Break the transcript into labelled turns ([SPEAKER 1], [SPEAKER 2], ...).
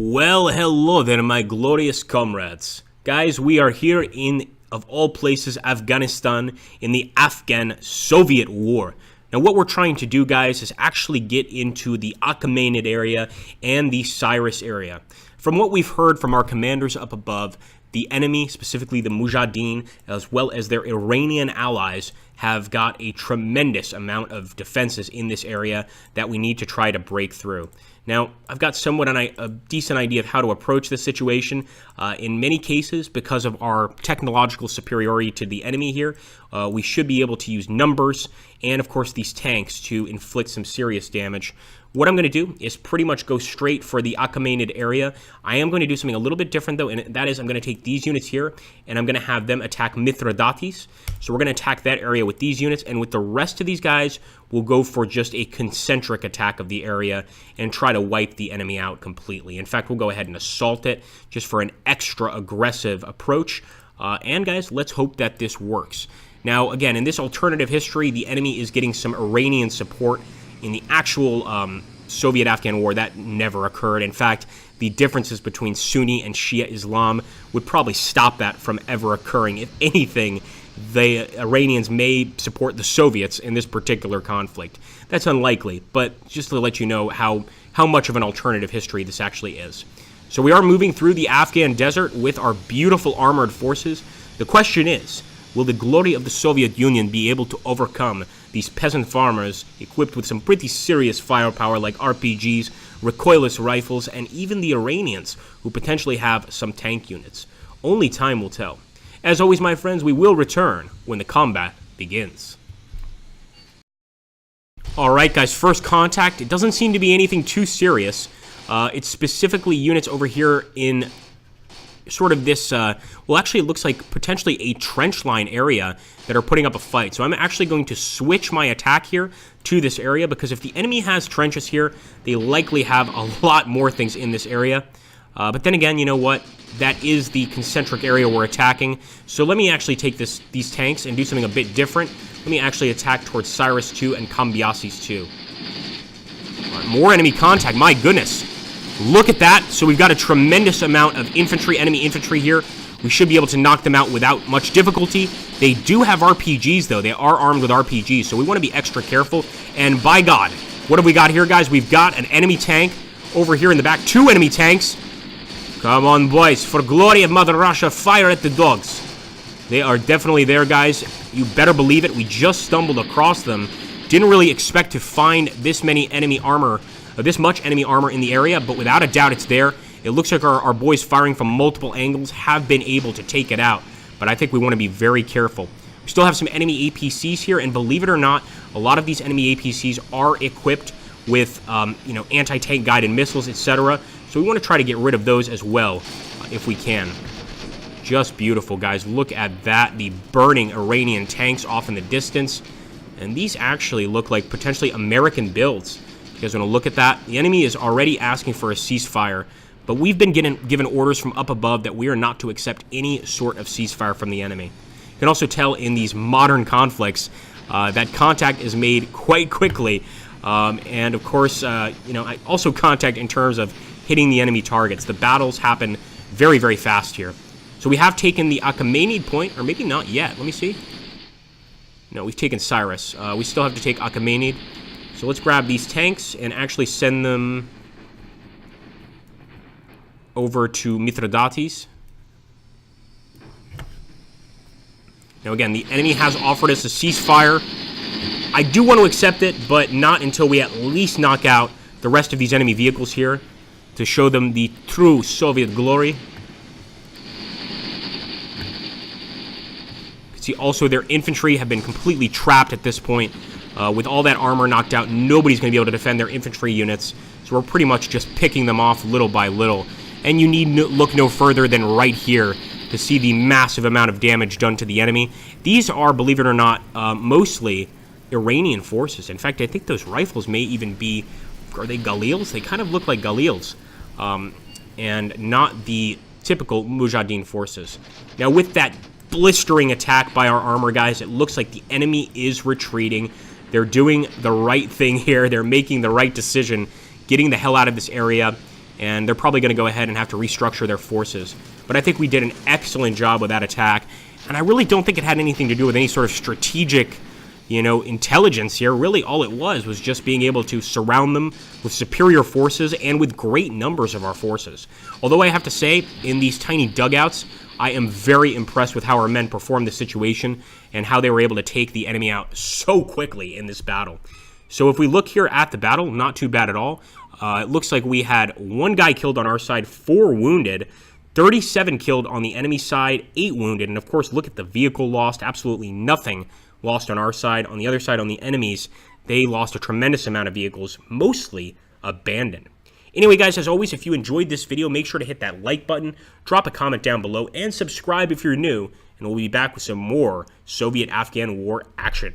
[SPEAKER 1] Well, hello there, my glorious comrades. Guys, we are here in, of all places, Afghanistan, in the Afghan-Soviet War. Now, what we're trying to do, guys, is actually get into the Achaemenid area and the Cyrus area. From what we've heard from our commanders up above, the enemy, specifically the Mujahideen, as well as their Iranian allies, have got a tremendous amount of defenses in this area that we need to try to break through. Now, I've got somewhat a decent idea of how to approach this situation. In many cases, because of our technological superiority to the enemy here, we should be able to use numbers and, of course, these tanks to inflict some serious damage. What I'm going to do is pretty much go straight for the Achaemenid area. I am going to do something a little bit different, though, and that is I'm going to take these units here, and I'm going to have them attack Mithridates. So we're going to attack that area with these units, and with the rest of these guys, we'll go for just a concentric attack of the area and try to wipe the enemy out completely. In fact, we'll go ahead and assault it just for an extra aggressive approach. And guys, let's hope that this works. Now, again, in this alternative history, the enemy is getting some Iranian support. In the actual Soviet-Afghan war, that never occurred. In fact, the differences between Sunni and Shia Islam would probably stop that from ever occurring. If anything, the Iranians may support the Soviets in this particular conflict. That's unlikely, but just to let you know how much of an alternative history this actually is. So we are moving through the Afghan desert with our beautiful armored forces. The question is, will the glory of the Soviet Union be able to overcome these peasant farmers equipped with some pretty serious firepower like RPGs, recoilless rifles, and even the Iranians who potentially have some tank units? Only time will tell. As always, my friends, we will return when the combat begins. Alright guys, first contact. It doesn't seem to be anything too serious. It's specifically units over here in sort of this, well, actually it looks like potentially a trench line area that are putting up a fight. So I'm actually going to switch my attack here to this area, because if the enemy has trenches here, they likely have a lot more things in this area. But then again, you know what? That is the concentric area we're attacking. So let me actually take these tanks and do something a bit different. Let me actually attack towards Cyrus 2 and Cambyses 2. Right, more enemy contact, my goodness. Look at that. So we've got a tremendous amount of infantry, enemy infantry here. We should be able to knock them out without much difficulty. They do have RPGs, though. They are armed with RPGs, so we want to be extra careful. And by God, what have we got here, guys? We've got an enemy tank over here in the back. 2 enemy tanks. Come on, boys. For glory of Mother Russia, fire at the dogs. They are definitely there, guys. You better believe it. We just stumbled across them. Didn't really expect to find this many enemy armor, this much enemy armor in the area, but without a doubt it's there. It looks like our boys firing from multiple angles have been able to take it out, but I think we want to be very careful. We still have some enemy APCs here, and believe it or not, a lot of these enemy APCs are equipped with, anti-tank guided missiles, etc. So we want to try to get rid of those as well, if we can. Just beautiful, guys. Look at that. The burning Iranian tanks off in the distance. And these actually look like potentially American builds. You guys want to look at that? The enemy is already asking for a ceasefire, but we've been given orders from up above that we are not to accept any sort of ceasefire from the enemy. You can also tell in these modern conflicts that contact is made quite quickly. And of course, also contact in terms of hitting the enemy targets. The battles happen very, very fast here. So we have taken the Achaemenid point, or maybe not yet. Let me see. No, we've taken Cyrus. We still have to take Achaemenid. So let's grab these tanks and actually send them over to Mithridates. Now again, the enemy has offered us a ceasefire. I do want to accept it, but not until we at least knock out the rest of these enemy vehicles here to show them the true Soviet glory. You can see also their infantry have been completely trapped at this point. With all that armor knocked out, nobody's going to be able to defend their infantry units. So we're pretty much just picking them off little by little. And you need look no further than right here to see the massive amount of damage done to the enemy. These are, believe it or not, mostly Iranian forces. In fact, I think those rifles may even be, are they Galils? They kind of look like Galils. And not the typical Mujahideen forces. Now with that blistering attack by our armor guys, it looks like the enemy is retreating. They're doing the right thing here. They're making the right decision, getting the hell out of this area. and they're probably going to go ahead and have to restructure their forces. But I think we did an excellent job with that attack, and I really don't think it had anything to do with any sort of strategic, intelligence here. Really, all it was just being able to surround them with superior forces and with great numbers of our forces. Although I have to say, in these tiny dugouts, I am very impressed with how our men performed the situation and how they were able to take the enemy out so quickly in this battle. So if we look here at the battle, not too bad at all. It looks like we had 1 guy killed on our side, 4 wounded, 37 killed on the enemy side, 8 wounded, and of course, look at the vehicle lost, absolutely nothing lost on our side. On the other side, on the enemies, they lost a tremendous amount of vehicles, mostly abandoned. Anyway, guys, as always, if you enjoyed this video, make sure to hit that like button, drop a comment down below, and subscribe if you're new, and we'll be back with some more Soviet-Afghan war action.